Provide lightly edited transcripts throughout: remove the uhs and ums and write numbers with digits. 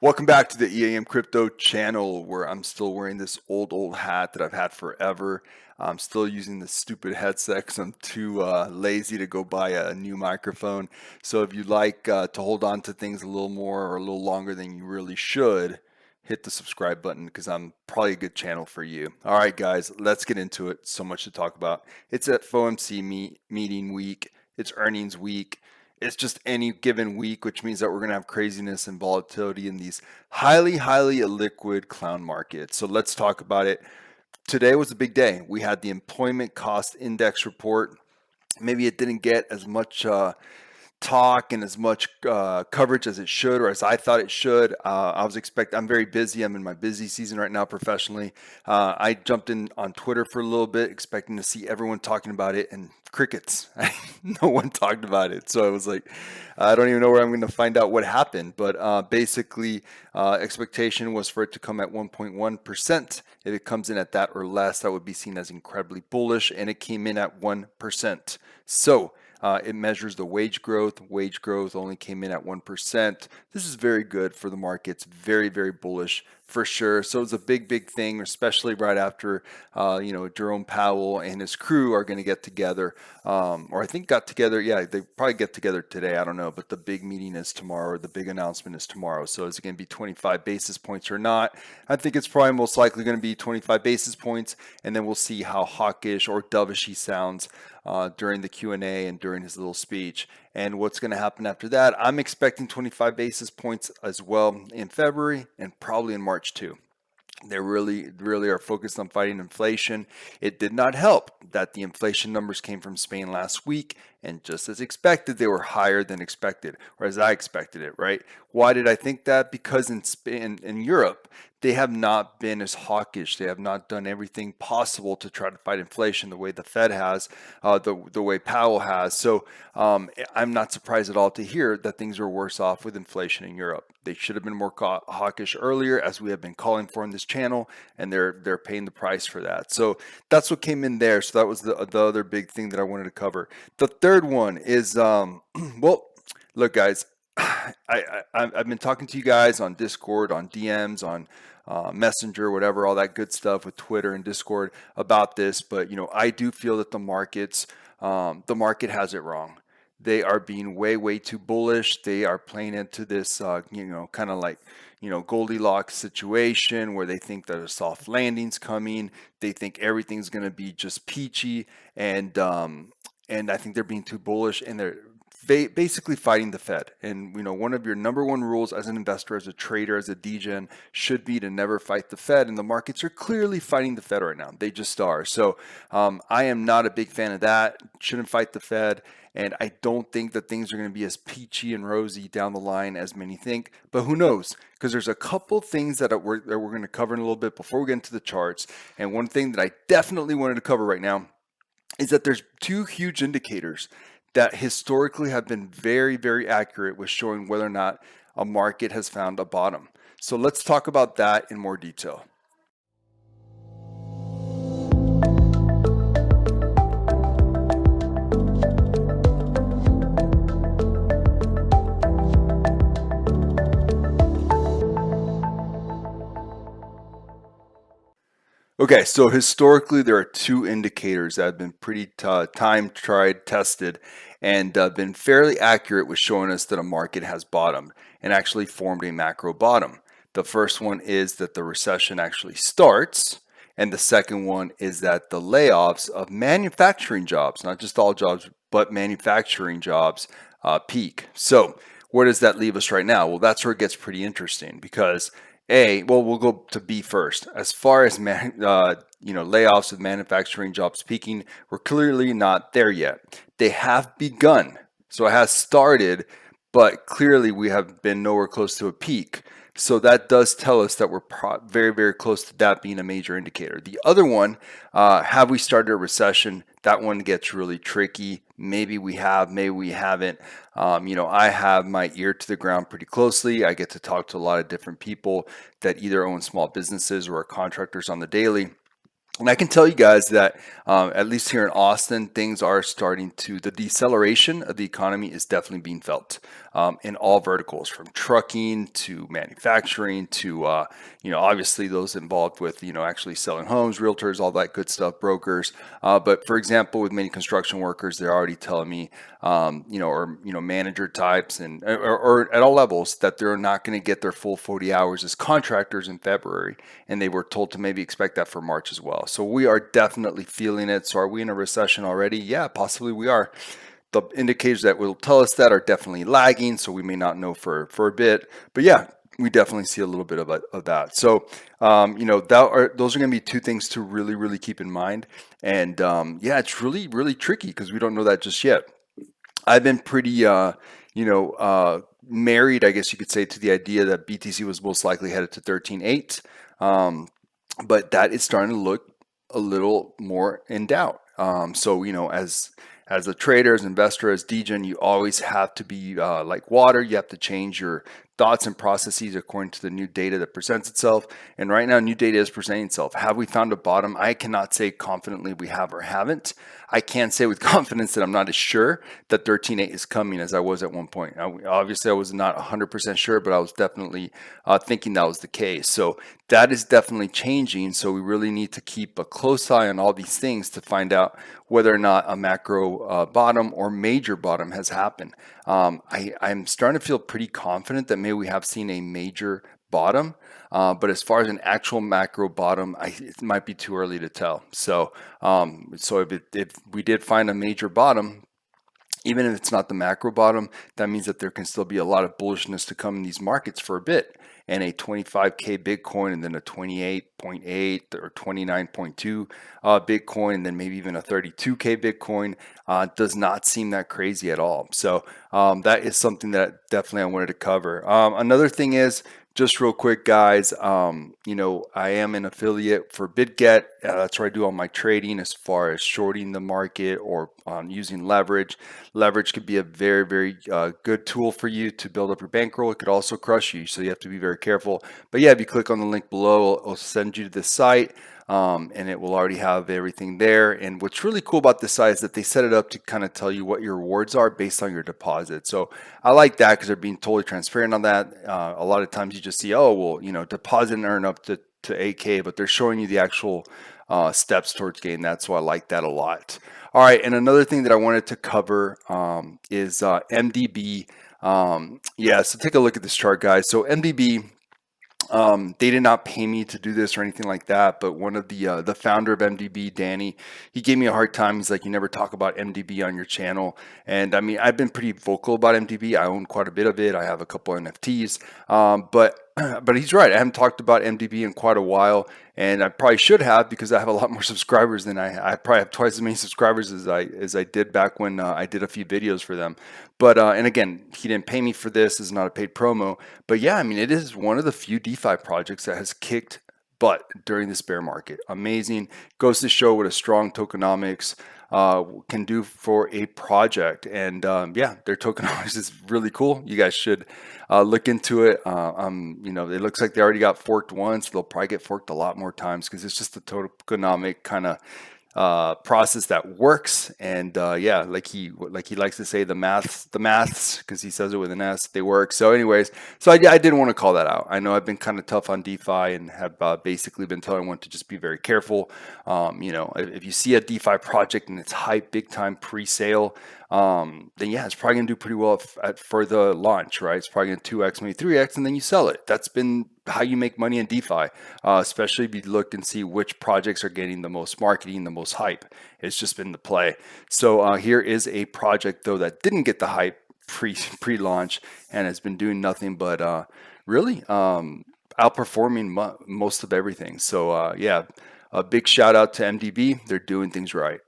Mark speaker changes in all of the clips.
Speaker 1: Welcome back to the EAM Crypto channel where I'm still wearing this old hat that I've had forever. I'm still using this stupid headset because I'm too lazy to go buy a new microphone. So if you'd like to hold on to things a little more or a little longer than you really should, hit the subscribe button because I'm probably a good channel for you. All right, guys, let's get into it. So much to talk about. It's at FOMC meeting week. It's earnings week. It's just any given week, which means that we're going to have craziness and volatility in these highly illiquid clown markets. So let's talk about it. Today was a big day. We had the employment cost index report. Maybe it didn't get as much talk and as much coverage as it should, or as I thought it should. I'm very busy. I'm in my busy season right now professionally. I jumped in on Twitter for a little bit, expecting to see everyone talking about it, and crickets. No one talked about it. So I was like, I don't even know where I'm going to find out what happened. But basically, expectation was for it to come at 1.1%. If it comes in at that or less, that would be seen as incredibly bullish, and it came in at 1%. So it measures the wage growth. Wage growth only came in at 1%. This is very good for the markets. Very bullish for sure. So it's a big thing, especially right after, Jerome Powell and his crew are going to get together. Or I think got together. Yeah, they probably get together today. I don't know. But the big meeting is tomorrow. The big announcement is tomorrow. So is it going to be 25 basis points or not? I think it's probably most likely going to be 25 basis points. And then we'll see how hawkish or dovish he sounds during the Q&A and during his little speech. And what's going to happen after that? I'm expecting 25 basis points as well in February and probably in March too. They really are focused on fighting inflation. It did not help that the inflation numbers came from Spain last week, and just as expected, they were higher than expected, or as I expected it, right? Why did I think that? Because in Spain, in Europe, they have not been as hawkish. They have not done everything possible to try to fight inflation the way the Fed has, the way Powell has. So I'm not surprised at all to hear that things are worse off with inflation in Europe. They should have been more hawkish earlier, as we have been calling for in this channel, and they're paying the price for that. So that's what came in there. So that was the other big thing that I wanted to cover. The third one is, well, look, guys, I've been talking to you guys on Discord, on DMs, on Messenger, whatever, all that good stuff with Twitter and Discord about this. But I do feel that the market has it wrong. They are being way too bullish. They are playing into this, kind of like, Goldilocks situation where they think that a soft landing's coming. They think everything's going to be just peachy, and I think they're being too bullish, and they're basically fighting the Fed. And one of your number one rules as an investor, as a trader, as a degen should be to never fight the Fed. And the markets are clearly fighting the Fed right now. They just are. So I am not a big fan of that. Shouldn't fight the Fed. And I don't think that things are going to be as peachy and rosy down the line as many think. But who knows? Because there's a couple things that we're going to cover in a little bit before we get into the charts. And one thing that I definitely wanted to cover right now is that there's two huge indicators that historically have been very accurate with showing whether or not a market has found a bottom. So let's talk about that in more detail. Okay, so historically, there are two indicators that have been pretty time tried, tested, and been fairly accurate with showing us that a market has bottomed and actually formed a macro bottom. The first one is that the recession actually starts, and the second one is that the layoffs of manufacturing jobs, not just all jobs, but manufacturing jobs, peak. So where does that leave us right now? Well, that's where it gets pretty interesting because we'll go to B first. As far as layoffs of manufacturing jobs peaking, we're clearly not there yet. They have begun, so it has started, but clearly we have been nowhere close to a peak. So that does tell us that we're very close to that being a major indicator. The other one, have we started a recession? That one gets really tricky. Maybe we have, maybe we haven't. I have my ear to the ground pretty closely. I get to talk to a lot of different people that either own small businesses or are contractors on the daily. And I can tell you guys that at least here in Austin, things are starting to, the deceleration of the economy is definitely being felt in all verticals, from trucking to manufacturing to, obviously those involved with, actually selling homes, realtors, all that good stuff, brokers. But for example, with many construction workers, they're already telling me, manager types or at all levels that they're not going to get their full 40 hours as contractors in February. And they were told to maybe expect that for March as well. So we are definitely feeling it. So are we in a recession already? Yeah, possibly we are. The indicators that will tell us that are definitely lagging, so we may not know for a bit. But yeah, we definitely see a little bit of that. So, those are going to be two things to really, really keep in mind. And yeah, it's really, really tricky because we don't know that just yet. I've been pretty, married, I guess you could say, to the idea that BTC was most likely headed to 13.8. But that is starting to look a little more in doubt. So as a trader, as an investor, as degen, you always have to be like water. You have to change your thoughts and processes according to the new data that presents itself. And right now, new data is presenting itself. Have we found a bottom? I cannot say confidently we have or haven't. I can say with confidence that I'm not as sure that 13.8 is coming as I was at one point. Obviously, I was not 100% sure, but I was definitely thinking that was the case. So that is definitely changing. So we really need to keep a close eye on all these things to find out whether or not a macro bottom or major bottom has happened. I'm starting to feel pretty confident that maybe we have seen a major bottom. But as far as an actual macro bottom, it might be too early to tell. So if we did find a major bottom, even if it's not the macro bottom, that means that there can still be a lot of bullishness to come in these markets for a bit. And a 25K Bitcoin and then a 28.8 or 29.2 Bitcoin, and then maybe even a 32K Bitcoin does not seem that crazy at all. So that is something that definitely I wanted to cover. Another thing is, just real quick, guys, I am an affiliate for Bitget. That's where I do all my trading as far as shorting the market or using leverage. Leverage could be a very, very good tool for you to build up your bankroll. It could also crush you, so you have to be very careful. But yeah, if you click on the link below, it'll send you to this site. And it will already have everything there. And what's really cool about this site is that they set it up to kind of tell you what your rewards are based on your deposit. So I like that because they're being totally transparent on that. A lot of times you just see, oh, well, deposit and earn up to 8K, but they're showing you the actual steps towards getting that. So I like that a lot. All right. And another thing that I wanted to cover is MDB. So take a look at this chart, guys. So MDB, they did not pay me to do this or anything like that, but one of the founder of MDB, Danny, he gave me a hard time. He's like, "You never talk about MDB on your channel," and I mean, I've been pretty vocal about MDB. I own quite a bit of it. I have a couple NFTs, but but he's right. I haven't talked about MDB in quite a while, and I probably should have because I have a lot more subscribers than I probably have twice as many subscribers as I did back when I did a few videos for them. But and again, he didn't pay me for this. This is not a paid promo. But yeah, I mean, it is one of the few DeFi projects that has kicked butt during this bear market. Amazing. Goes to show what a strong tokenomics can do for a project. And yeah, their tokenomics is really cool. You guys should look into it. It looks like they already got forked once. They'll probably get forked a lot more times because it's just a tokenomic kind of process that works. And yeah, like he likes to say, the maths, because he says it with an S, they work. So anyways, so I did want to call that out. I know I've been kind of tough on DeFi and have basically been telling everyone to just be very careful. If you see a DeFi project and it's hype big time pre-sale, then yeah, it's probably gonna do pretty well for the launch, right? It's probably gonna 2x, maybe 3x, and then you sell it. That's been how you make money in DeFi, especially if you look and see which projects are getting the most marketing, the most hype. It's just been the play. So here is a project though that didn't get the hype pre-launch and has been doing nothing but really outperforming most of everything. So yeah, a big shout out to MDB. They're doing things right.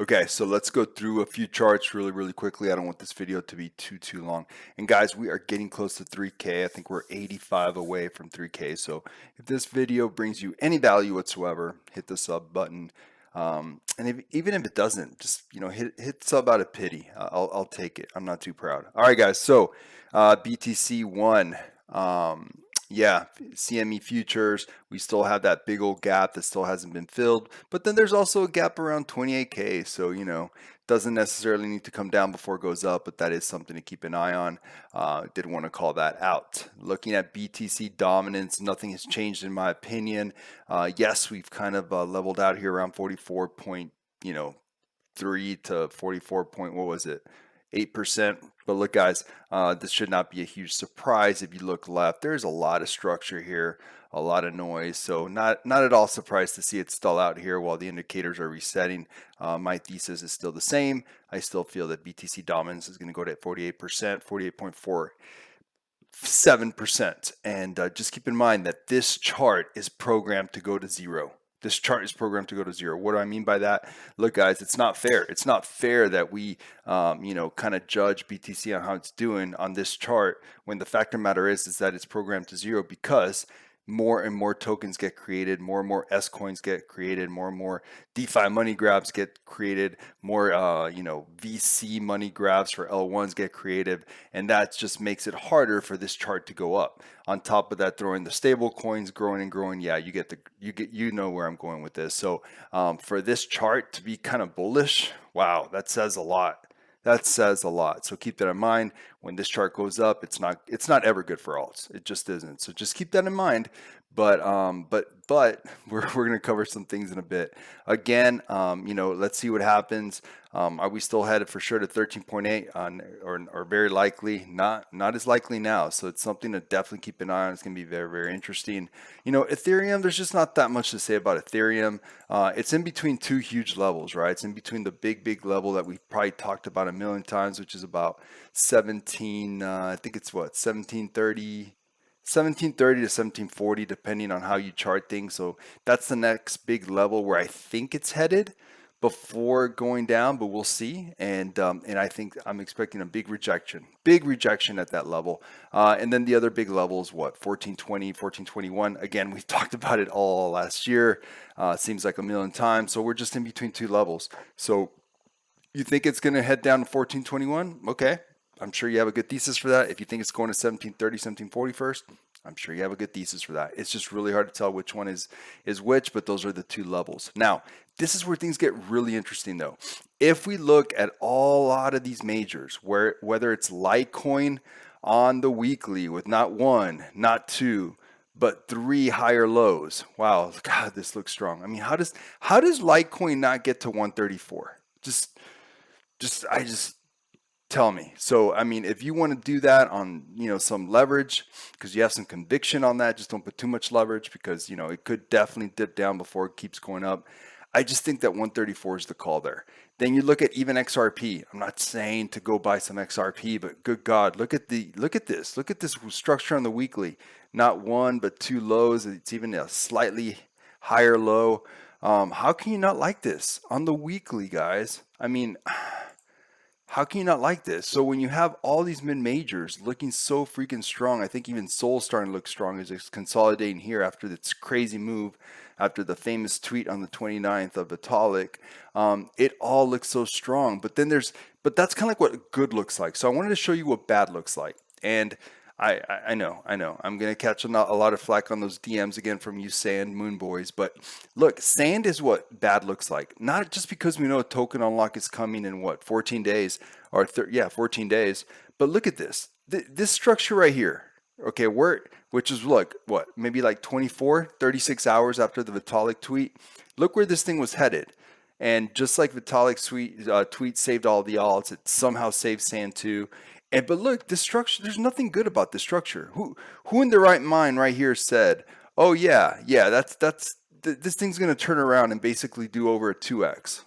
Speaker 1: Okay, so let's go through a few charts really, really quickly. I don't want this video to be too long. And guys, we are getting close to 3K. I think we're 85 away from 3K. So if this video brings you any value whatsoever, hit the sub button. Even if it doesn't, just hit sub out of pity. I'll take it. I'm not too proud. All right, guys. So BTC won. Yeah, CME futures, we still have that big old gap that still hasn't been filled. But then there's also a gap around 28K. So, doesn't necessarily need to come down before it goes up, but that is something to keep an eye on. Did want to call that out. Looking at BTC dominance, nothing has changed in my opinion. Yes, we've kind of leveled out here around 44 point, 3 to 44 point, what was it? 8%. But look, guys, this should not be a huge surprise. If you look left, there's a lot of structure here, a lot of noise. So not at all surprised to see it stall out here while the indicators are resetting. My thesis is still the same. I still feel that BTC dominance is going to go to 48%, 48.47%. And just keep in mind that this chart is programmed to go to zero. This chart is programmed to go to zero. What do I mean by that? Look, guys, it's not fair. It's not fair that we, kind of judge BTC on how it's doing on this chart when the fact of the matter is that it's programmed to zero because more and more tokens get created, more and more S coins get created, more and more DeFi money grabs get created, more VC money grabs for L1s get created, and that just makes it harder for this chart to go up. On top of that, throwing the stable coins growing and growing, yeah, you know where I'm going with this. So for this chart to be kind of bullish, wow, that says a lot. That says a lot. So keep that in mind. When this chart goes up, it's not ever good for alts. It just isn't. So just keep that in mind. But we're going to cover some things in a bit. Again, let's see what happens. Are we still headed for sure to 13.8 on or very likely? Not as likely now. So it's something to definitely keep an eye on. It's going to be very, very interesting. Ethereum, there's just not that much to say about Ethereum. It's in between two huge levels, right? It's in between the big level that we've probably talked about a million times, which is about 17, I think it's what, 1730 to 1740, depending on how you chart things. So that's the next big level where I think it's headed before going down, but we'll see. And I think I'm expecting a big rejection at that level. And then the other big level is what, 1420, 1421. Again, we've talked about it all last year. Seems like a million times. So we're just in between two levels. So you think it's going to head down to 1421? Okay. I'm sure you have a good thesis for that. If you think it's going to 1730, 1740 first, I'm sure you have a good thesis for that. It's just really hard to tell which one is which, but those are the two levels. Now, this is where things get really interesting though. If we look at a lot of these majors, whether it's Litecoin on the weekly with not one, not two, but three higher lows. Wow, God, this looks strong. I mean, how does Litecoin not get to 134? Just tell me. So, I mean, if you want to do that on, some leverage, because you have some conviction on that, just don't put too much leverage because, it could definitely dip down before it keeps going up. I just think that 134 is the call there. Then you look at even XRP. I'm not saying to go buy some XRP, but good God, look at this. Look at this structure on the weekly. Not one, but two lows. It's even a slightly higher low. How can you not like this on the weekly, guys? I mean, how can you not like this? So when you have all these mid majors looking so freaking strong, I think even Sol's starting to look strong as it's consolidating here after this crazy move, after the famous tweet on the 29th of Vitalik. It all looks so strong. But that's kind of like what good looks like. So I wanted to show you what bad looks like. And I know. I'm going to catch a lot of flack on those DMs again from you Sand Moon Boys. But look, Sand is what bad looks like. Not just because we know a token unlock is coming in 14 days or 14 days. But look at this. This structure right here. Okay, which is maybe like 24, 36 hours after the Vitalik tweet. Look where this thing was headed. And just like Vitalik's tweet saved all the alts, it somehow saved Sand too. But look, this structure, there's nothing good about this structure. Who in their right mind right here said, oh yeah, this thing's going to turn around and basically do over a 2x,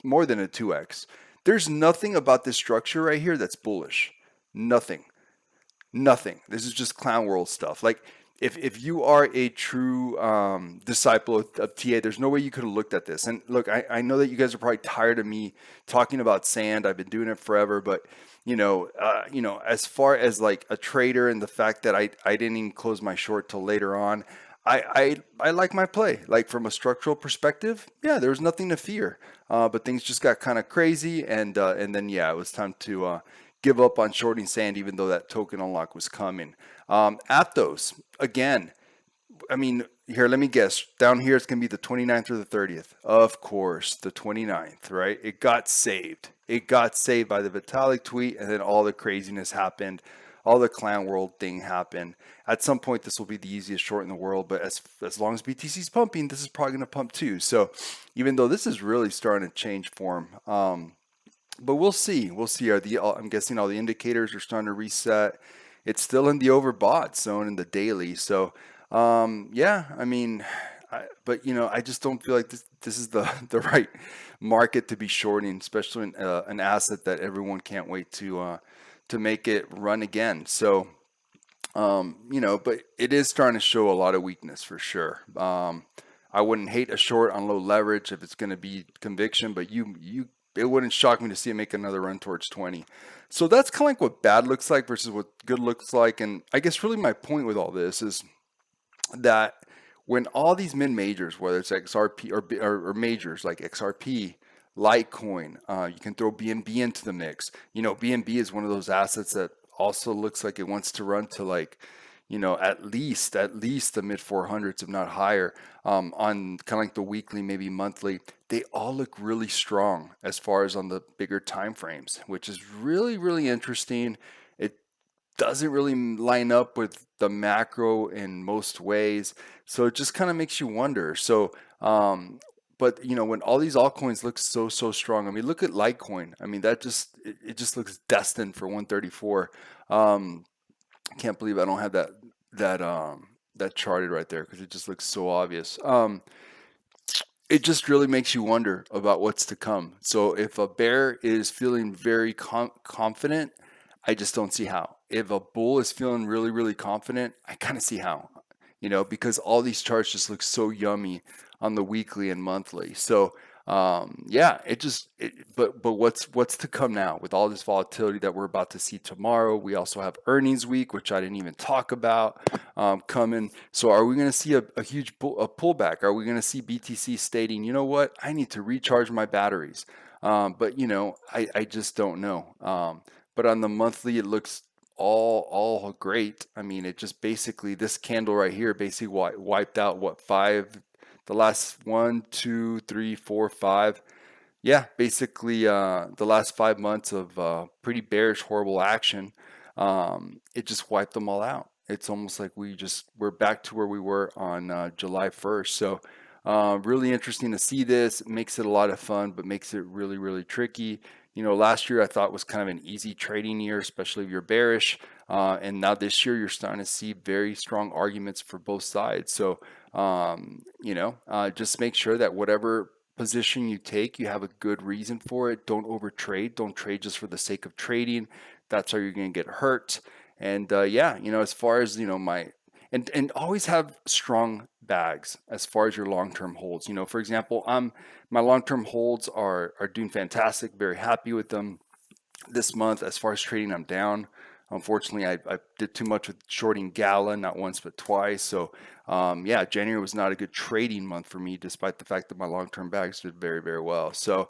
Speaker 1: more than a 2x. There's nothing about this structure right here that's bullish. Nothing. This is just clown world stuff. Like if you are a true disciple of TA, there's no way you could have looked at this. And look, I know that you guys are probably tired of me talking about Sand. I've been doing it forever, but as far as like a trader and the fact that I didn't even close my short till later on, I like my play. Like from a structural perspective, yeah, there was nothing to fear. But things just got kind of crazy, and then it was time to give up on shorting Sand, even though that token unlock was coming. Aptos, again, I mean, here, let me guess. Down here, it's going to be the 29th or the 30th. Of course, the 29th, right? It got saved. It got saved by the Vitalik tweet, and then all the craziness happened. All the clown world thing happened. At some point, this will be the easiest short in the world, but as long as BTC is pumping, this is probably going to pump too. So even though this is really starting to change form, but we'll see. We'll see. I'm guessing all the indicators are starting to reset. It's still in the overbought zone in the daily. So, yeah, I mean, but I just don't feel like this is the the right market to be shorting, especially in an asset that everyone can't wait to make it run again. So, but it is starting to show a lot of weakness for sure. I wouldn't hate a short on low leverage if it's going to be conviction, but it wouldn't shock me to see it make another run towards 20. So that's kind of like what bad looks like versus what good looks like. And I guess really my point with all this is that when all these mid majors, whether it's XRP or majors like XRP, Litecoin, you can throw BNB into the mix. BNB is one of those assets that also looks like it wants to run to like, at least the mid 400s, if not higher, on kind of like the weekly, maybe monthly. They all look really strong as far as on the bigger time frames, which is really, really interesting. It doesn't really line up with the macro in most ways. So it just kind of makes you wonder. So, but when all these altcoins look so strong, I mean, look at Litecoin. I mean, it just looks destined for 134. Can't believe I don't have that charted right there because it just looks so obvious. It just really makes you wonder about what's to come. So if a bear is feeling very confident, I just don't see how. If a bull is feeling really, really confident, I kind of see how, because all these charts just look so yummy on the weekly and monthly. So, yeah, but what's to come now with all this volatility that we're about to see tomorrow? We also have earnings week, which I didn't even talk about, coming. So are we going to see a huge pullback? Are we going to see BTC stating, you know what, I need to recharge my batteries? But I just don't know. But on the monthly, it looks all great. I mean, it just basically, this candle right here basically wiped out what, the last 1, 2, 3, 4, 5. Yeah, basically the last 5 months of pretty bearish, horrible action. It just wiped them all out. It's almost like we're back to where we were on July 1st. So really interesting to see this. It makes it a lot of fun, but makes it really, really tricky. Last year I thought was kind of an easy trading year, especially if you're bearish. And now this year you're starting to see very strong arguments for both sides. So, just make sure that whatever position you take, you have a good reason for it. Don't overtrade. Don't trade just for the sake of trading. That's how you're going to get hurt. And yeah, as far as and always have strong bags as far as your long-term holds. For example, my long-term holds are doing fantastic. Very happy with them this month. As far as trading, I'm down. Unfortunately, I did too much with shorting Gala, not once but twice. So yeah, January was not a good trading month for me, despite the fact that my long-term bags did very, very well. So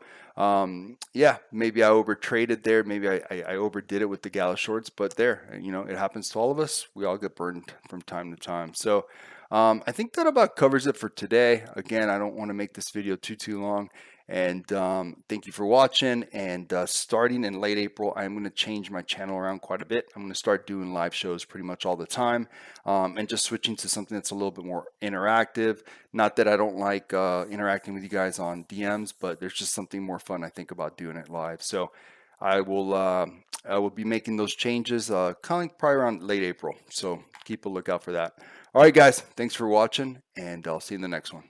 Speaker 1: yeah, maybe I over traded there. Maybe I overdid it with the Gala shorts, but there, it happens to all of us. We all get burned from time to time. So I think that about covers it for today. Again, I don't want to make this video too long. And thank you for watching. And starting in late April, I'm going to change my channel around quite a bit. I'm going to start doing live shows pretty much all the time, and just switching to something that's a little bit more interactive. Not that I don't like interacting with you guys on DMs, but there's just something more fun, I think, about doing it live. So I will be making those changes kind of like probably around late April. So keep a lookout for that. All right, guys, thanks for watching, and I'll see you in the next one.